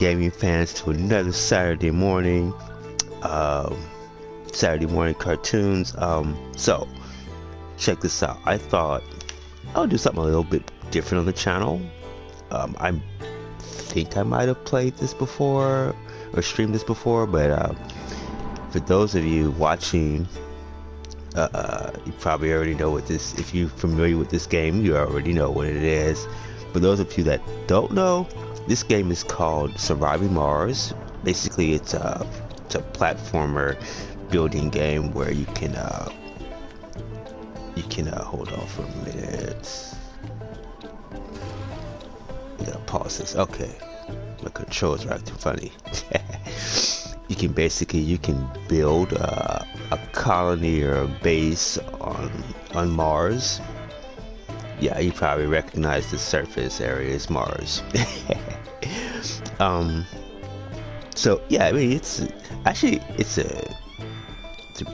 gaming fans to another um, Saturday morning cartoons. So check this out. I thought I'll do something a little bit different on the channel. I think I might have played this before or streamed this before, but for those of you watching, you probably already know what this. If you're familiar with this game, you already know what it is. For those of you that don't know, this game is called Surviving Mars. Basically, it's a platformer building game where you can hold on for a minute. We gotta pause this. Okay, my controls are acting funny. You can build a colony or a base on Mars. Yeah, you probably recognize the surface area as Mars. So yeah, I mean it's a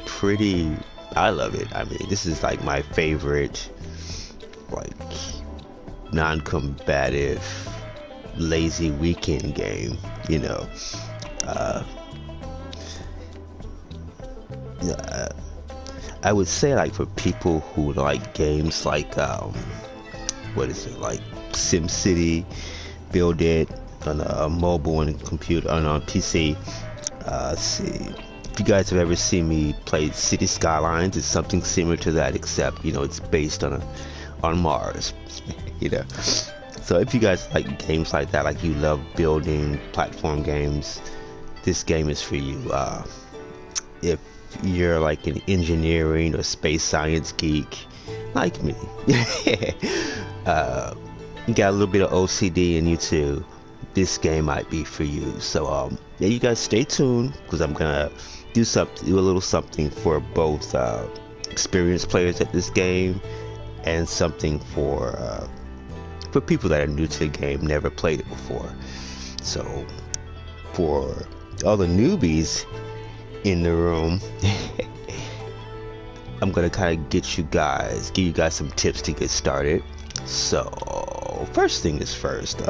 pretty, I love it. I mean, this is like my favorite, like, non-combative lazy weekend game, you know. Yeah, I would say, like, for people who like games like what is it, like SimCity, Build It on a mobile and computer on PC. Let's see. If you guys have ever seen me play City Skylines, it's something similar to that, except it's based on Mars. you know. So if you guys like games like that, like you love building platform games, this game is for you. If you're like an engineering or space science geek like me, you got a little bit of OCD in you too, this game might be for you. So yeah, you guys stay tuned, because I'm gonna do a little something for both experienced players at this game, and something for people that are new to the game, never played it before. So for all the newbies in the room, I'm gonna kind of give you guys some tips to get started. So first thing is first,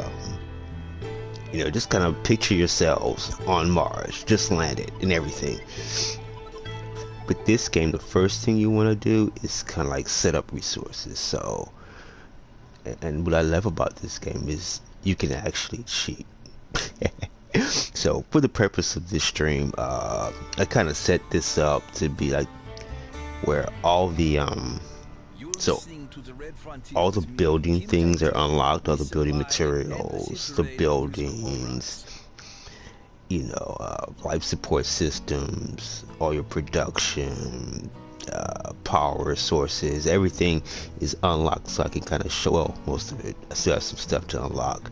just kind of picture yourselves on Mars, just landed and everything. With this game, the first thing you want to do is kind of like set up resources. So, and what I love about this game is you can actually cheat. So for the purpose of this stream, I kind of set this up to be like where all the building things are unlocked, all the building materials, the buildings, life support systems, all your production, power sources, everything is unlocked. So I can kind of show, well, most of it. I still have some stuff to unlock.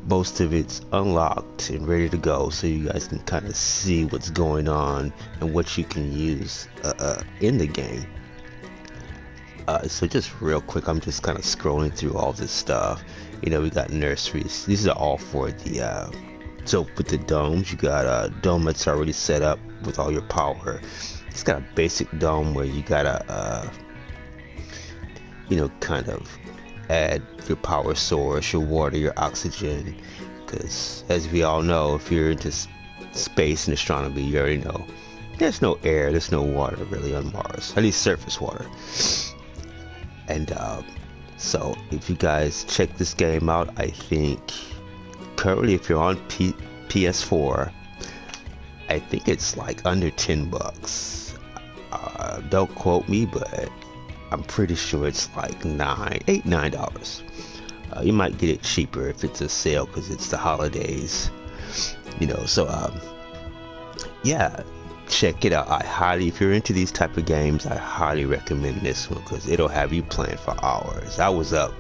Most of it's unlocked and ready to go, so you guys can kind of see what's going on and what you can use in the game. So just real quick, I'm just kind of scrolling through all this stuff. We got nurseries. These are all for the so with the domes, you got a dome that's already set up with all your power. It's got a basic dome where you gotta kind of add your power source, your water, your oxygen, because as we all know, if you're into space and astronomy, you already know there's no air, there's no water really on Mars, at least surface water. And so if you guys check this game out, I think currently, if you're on PS4, I think it's like under $10. Don't quote me, but I'm pretty sure it's like $9. You might get it cheaper if it's a sale, because it's the holidays, so yeah, check it out. If you're into these type of games, I highly recommend this one, because it'll have you playing for hours. I was up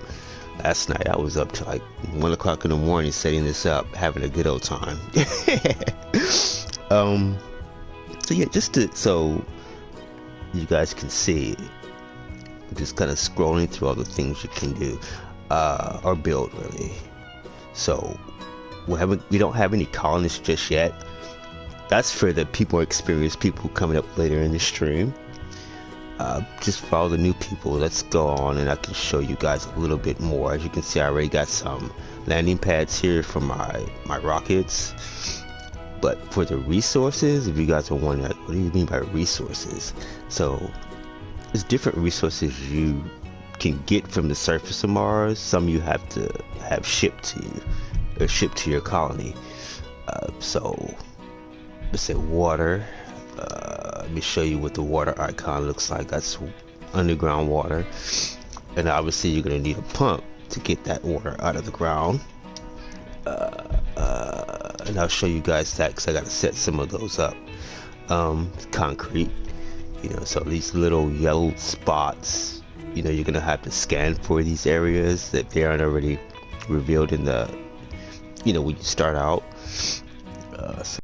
last night, I was up to like 1 o'clock in the morning setting this up, having a good old time. So yeah, so you guys can see, I'm just kind of scrolling through all the things you can do or build, really. So we don't have any colonists just yet. That's for the experienced people coming up later in the stream. just for all the new people, let's go on and I can show you guys a little bit more. As you can see, I already got some landing pads here for my rockets. But for the resources, if you guys are wondering, what do you mean by resources? So there's different resources you can get from the surface of Mars. Some you have to have shipped to you, or shipped to your colony. So let's say water. Let me show you what the water icon looks like. That's underground water, and obviously you're gonna need a pump to get that water out of the ground. And I'll show you guys that because I gotta set some of those up. Concrete, you know, so these little yellow spots, you know, you're gonna have to scan for these areas that they aren't already revealed in the, you know, when you start out. So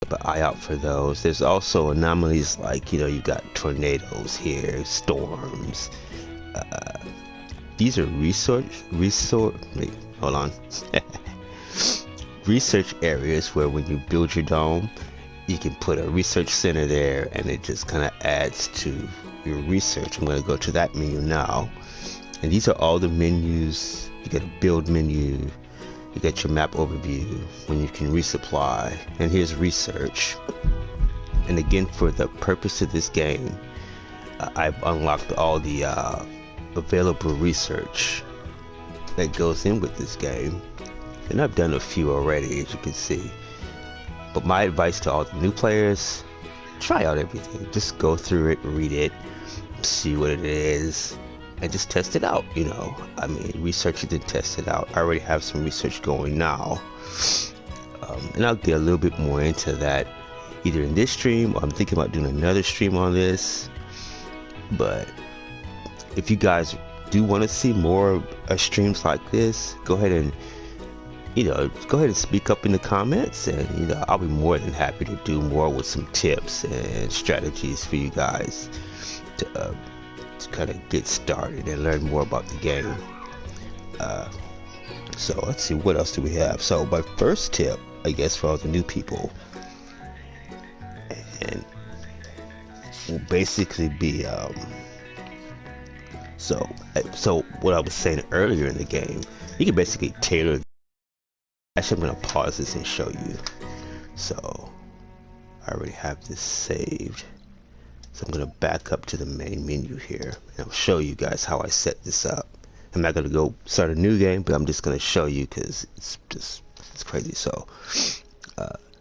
keep an eye out for those. There's also anomalies like, you know, you got tornadoes here, storms. These are wait, hold on. Research areas where when you build your dome, you can put a research center there and it just kind of adds to your research. I'm going to go to that menu now, and these are all the menus. You get a build menu, you get your map overview when you can resupply, and here's research. And again, for the purpose of this game, I've unlocked all the available research that goes in with this game, and I've done a few already, as you can see. But my advice to all the new players, try out everything. Just go through it, read it, see what it is, and just test it out, you know. I mean, research it and test it out. I already have some research going now, and I'll get a little bit more into that either in this stream, or I'm thinking about doing another stream on this. But if you guys do want to see more streams like this, go ahead and, you know, go ahead and speak up in the comments, and, you know, I'll be more than happy to do more with some tips and strategies for you guys to kind of get started and learn more about the game. So let's see, what else do we have? So my first tip, I guess, for all the new people, and will basically be so what I was saying earlier in the game, you can basically tailor. Actually, I'm going to pause this and show you. So I already have this saved, so I'm going to back up to the main menu here, and I'll show you guys how I set this up. I'm not going to go start a new game, but I'm just going to show you because it's crazy. So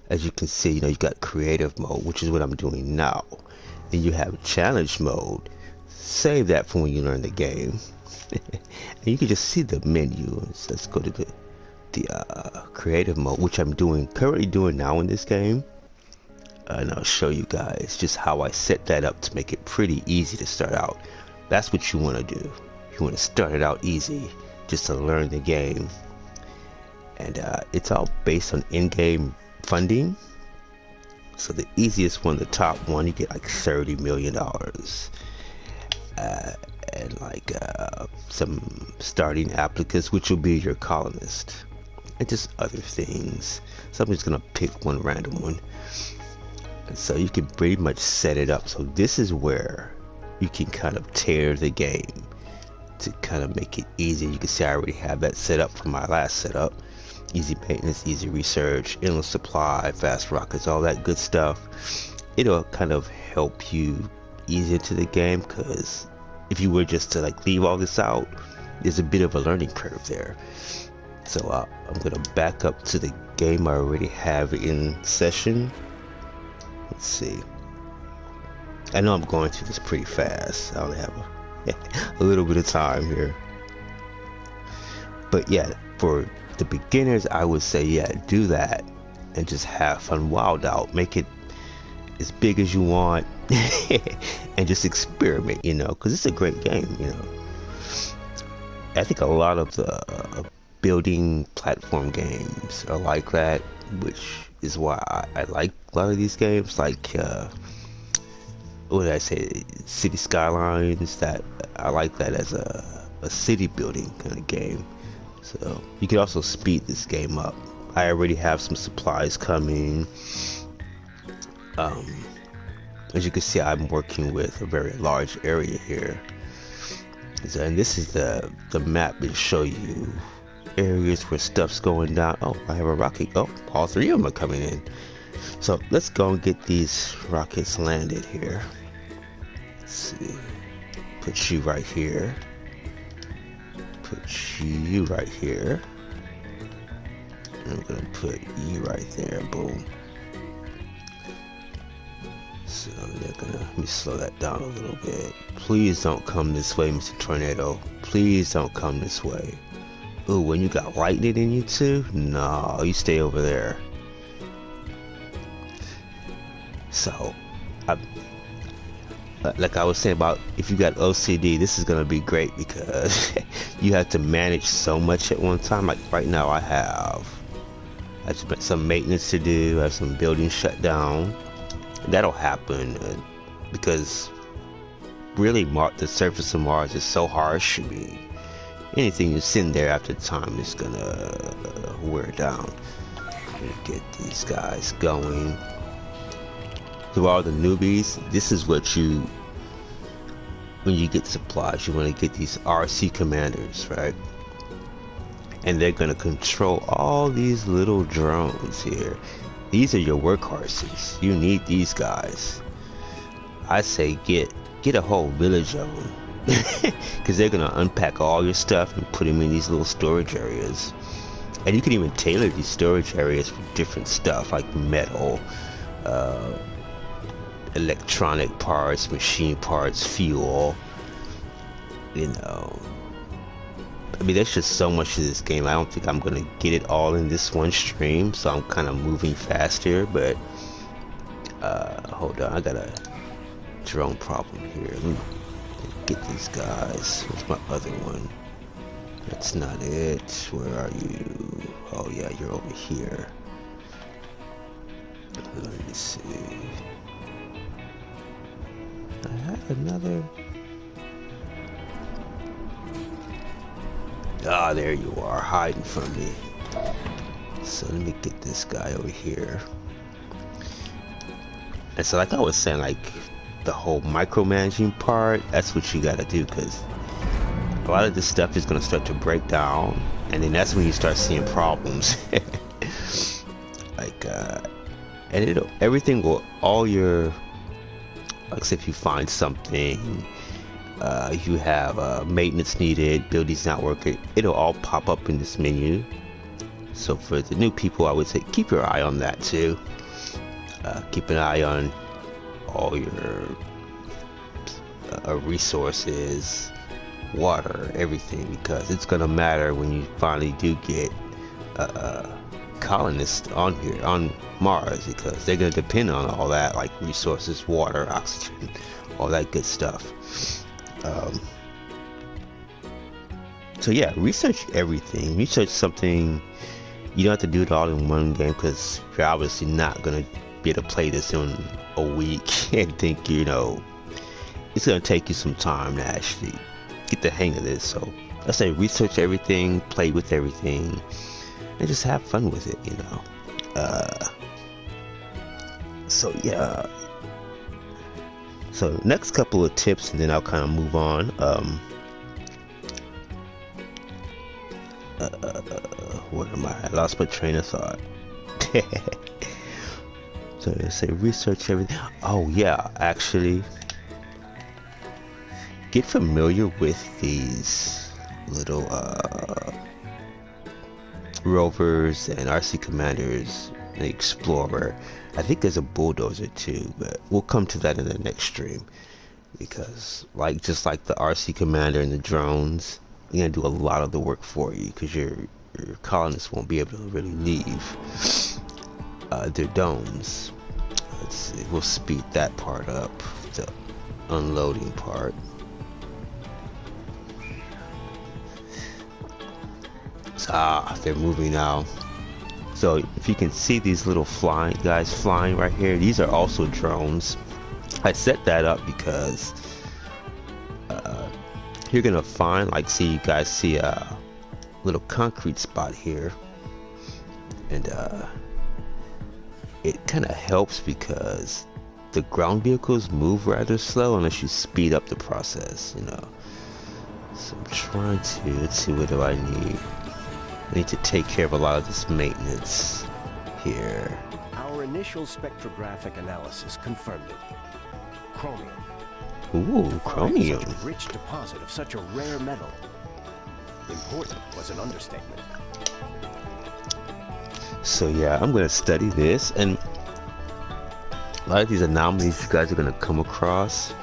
as you can see, you know, you've got creative mode, which is what I'm doing now. Then you have challenge mode. Save that for when you learn the game. And you can just see the menu. So let's go to the creative mode, which I'm currently doing now in this game, and I'll show you guys just how I set that up to make it pretty easy to start out. That's what you want to do. You want to start it out easy, just to learn the game. And it's all based on in-game funding. So the easiest one, the top one, you get like $30 million, and like some starting applicants, which will be your colonist, and just other things. So I'm just gonna pick one random one, and so you can pretty much set it up. So this is where you can kind of tailor the game to kind of make it easy. You can see I already have that set up from my last setup. Easy maintenance, easy research, endless supply, fast rockets, all that good stuff. It'll kind of help you ease into the game, because if you were just to like leave all this out, there's a bit of a learning curve there. So I'm gonna back up to the game I already have in session. Let's see. I know I'm going through this pretty fast. I only have a little bit of time here. But yeah, for the beginners, I would say, yeah, do that and just have fun, wild out, make it as big as you want, and just experiment, you know, because it's a great game, you know. I think a lot of the building platform games are like that, which is why I like a lot of these games, like what did I say, City Skylines. That I like that as a city building kind of game. So you can also speed this game up. I already have some supplies coming. As you can see, I'm working with a very large area here. And this is the map to show you areas where stuff's going down. Oh, I have a rocket. Oh, all three of them are coming in. So let's go and get these rockets landed here. Let's see. Put you right here. Put you right here. And I'm gonna put you right there. Boom. So they're gonna, let me slow that down a little bit. Please don't come this way, Mr. Tornado. Please don't come this way. Ooh, when you got lightning in you too? No, you stay over there. So, like I was saying about if you got OCD, this is gonna be great because you have to manage so much at one time. Like right now, I have some maintenance to do. I have some buildings shut down. That'll happen because really the surface of Mars is so harsh. I mean, anything you send there after time is gonna wear down. Get these guys going. To all the newbies, this is what you, when you get supplies, you want to get these RC commanders, right? And they're gonna control all these little drones here. These are your workhorses. You need these guys. I say get a whole village of them because they're gonna unpack all your stuff and put them in these little storage areas. And you can even tailor these storage areas for different stuff like metal, electronic parts, machine parts, fuel. You know, I mean, there's just so much to this game. I don't think I'm gonna get it all in this one stream, so I'm kind of moving fast here. But hold on, I got a drone problem here. Let me get these guys. Where's my other one? That's not it. Where are you? Oh yeah, you're over here. Let me see. I have another. Ah, there you are, hiding from me. So let me get this guy over here. And so like I was saying, like the whole micromanaging part, that's what you gotta do, because a lot of this stuff is gonna start to break down, and then that's when you start seeing problems. Like and everything will, all your, like say if you find something, you have maintenance needed, buildings not working, it'll all pop up in this menu. So for the new people, I would say keep your eye on that too. Keep an eye on all your resources, water, everything, because it's gonna matter when you finally do get colonists on here on Mars, because they're gonna depend on all that, like resources, water, oxygen, all that good stuff. So yeah, research everything. Research something. You don't have to do it all in one game, because you're obviously not gonna be able to play this in a week and think, you know, it's gonna take you some time to actually get the hang of this. So I say research everything, play with everything, and just have fun with it, you know. So yeah. So next couple of tips, and then I'll kind of move on. Where am I? I lost my train of thought. So they say research everything. Oh yeah, actually, get familiar with these little rovers and RC commanders, the Explorer. I think there's a bulldozer too, but we'll come to that in the next stream, because like just like the RC commander and the drones, you're gonna do a lot of the work for you, because your colonists won't be able to really leave their domes. Let's see, we'll speed that part up, the unloading part. So, they're moving now. So if you can see these little guys flying right here, these are also drones. I set that up because you're gonna find, like, see, you guys see a little concrete spot here, and it kind of helps because the ground vehicles move rather slow unless you speed up the process, you know. So I'm trying to, let's see, what do I need? I need to take care of a lot of this maintenance here. Our initial spectrographic analysis confirmed it. Chromium. Ooh, chromium. Such a rich deposit of such a rare metal. Important was an understatement. So yeah, I'm gonna study this, and a lot of these anomalies you guys are gonna come across.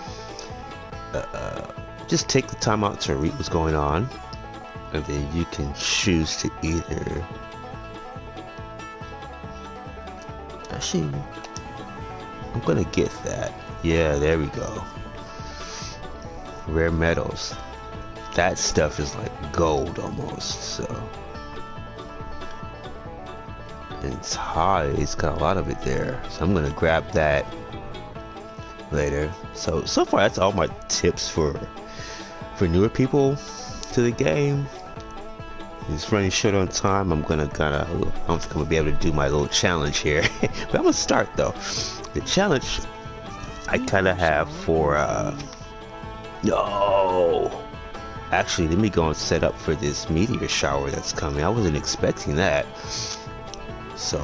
Just take the time out to read what's going on, and then you can choose to either. Actually, I'm gonna get that. Yeah, there we go. Rare metals. That stuff is like gold almost, so. And it's high, it's got a lot of it there. So I'm gonna grab that later. So far that's all my tips for newer people to the game. It's running short on time. I don't think I'm gonna be able to do my little challenge here. But I'm gonna start though. The challenge I kinda have for no. Actually, let me go and set up for this meteor shower that's coming. I wasn't expecting that. So,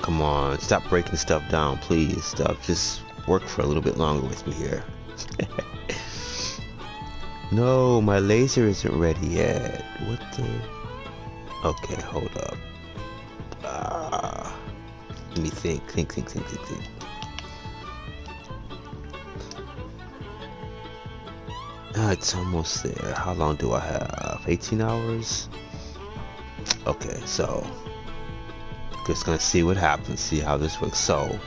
come on, stop breaking stuff down, please. Just work for a little bit longer with me here. No, my laser isn't ready yet. What the? Okay, hold up. Let me think. It's almost there. How long do I have? 18 hours? Okay, so just gonna see what happens, see how this works. So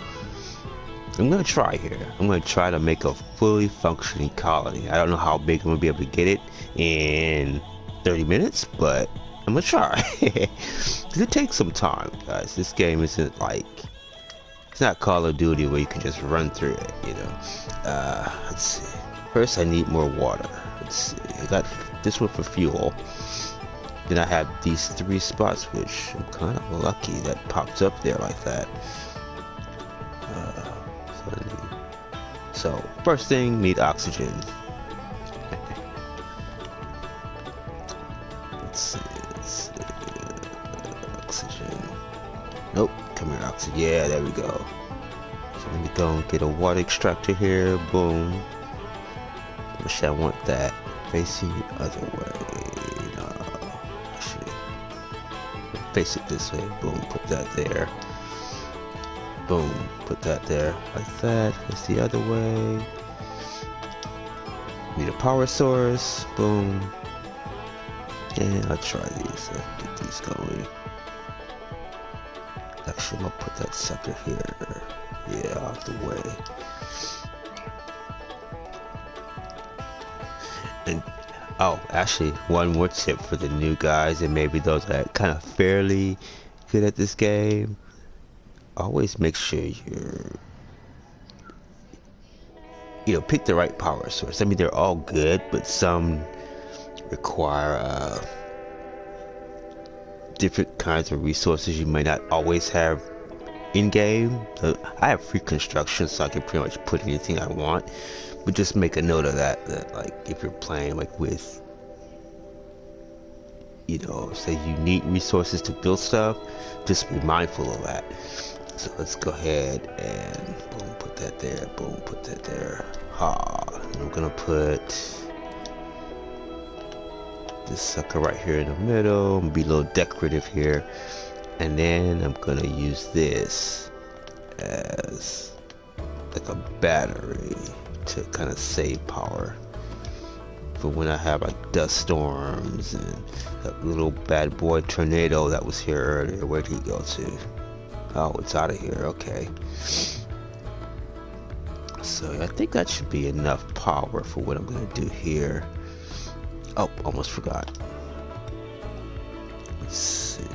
I'm gonna try here. I'm gonna try to make a fully functioning colony. I don't know how big I'm gonna be able to get it in 30 minutes, but I'm gonna try. It takes some time, guys. This game isn't like, it's not Call of Duty where you can just run through it, you know. Let's see. First, I need more water. Let's see. I got this one for fuel. Then I have these 3 spots, which I'm kind of lucky that popped up there like that. So first thing, need oxygen. Let's see. Oxygen. Nope, come here, oxygen. Yeah, there we go. So let me go and get a water extractor here. Boom. Wish I want that facing the other way. No, actually, face it this way. Boom, put that there. Boom, put that there, like that. Face the other way. Need a power source. Boom. And I'll try these. Get these going. Actually, I'm gonna put that sucker here. Yeah, out the way. And oh, actually, one more tip for the new guys and maybe those that are kind of fairly good at this game. Always make sure pick the right power source. I mean, they're all good, but some require different kinds of resources you may not always have in game. I have free construction, so I can pretty much put anything I want. But just make a note of that like if you're playing like with, say you need resources to build stuff, just be mindful of that. So let's go ahead and boom, put that there. Boom, put that there. And I'm gonna put this sucker right here in the middle. I'm gonna be a little decorative here, and then I'm gonna use this as like a battery to kind of save power for when I have like dust storms and that little bad boy tornado that was here earlier. Where did he go to? Oh, it's out of here. Okay. So I think that should be enough power for what I'm going to do here. Oh, almost forgot. Let's see.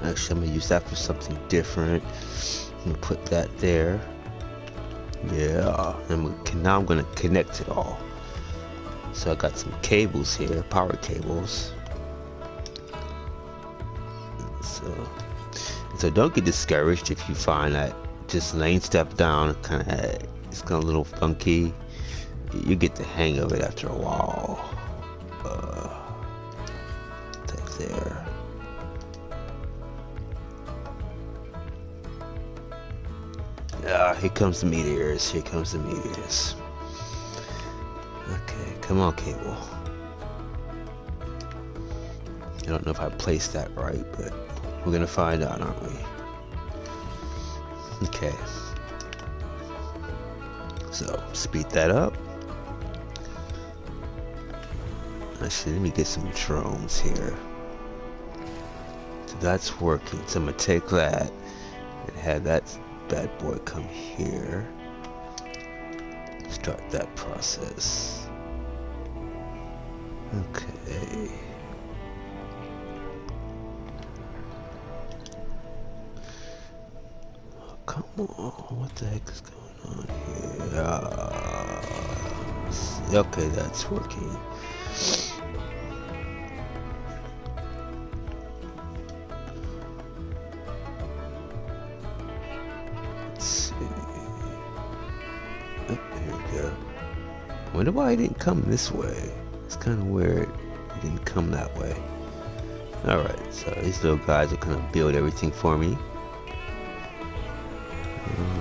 Actually, I'm going to use that for something different. I'm going to put that there. Yeah. And now I'm going to connect it all. So I got some cables here, power cables. So don't get discouraged if you find that just laying stuff down kind of it's kind of a little funky. You get the hang of it after a while. That's there. Here comes the meteors. Here comes the meteors. Okay, come on, cable. I don't know if I placed that right, but we're gonna find out, aren't we? Okay. So, speed that up. Actually, let me get some drones here. So that's working. So I'm gonna take that and have that bad boy come here. Start that process. Okay. Oh, come on, what the heck is going on here? Okay, that's working. I wonder why it didn't come this way. It's kind of weird. It didn't come that way. Alright, so these little guys are going to build everything for me.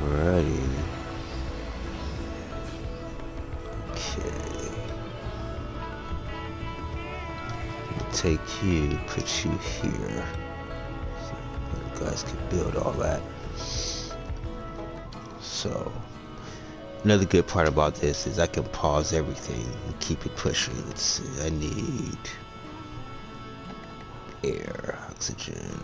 Alrighty. Okay. I'll take you, put you here. So you guys can build all that. So another good part about this is I can pause everything and keep it pushing. Let's see, I need air, oxygen.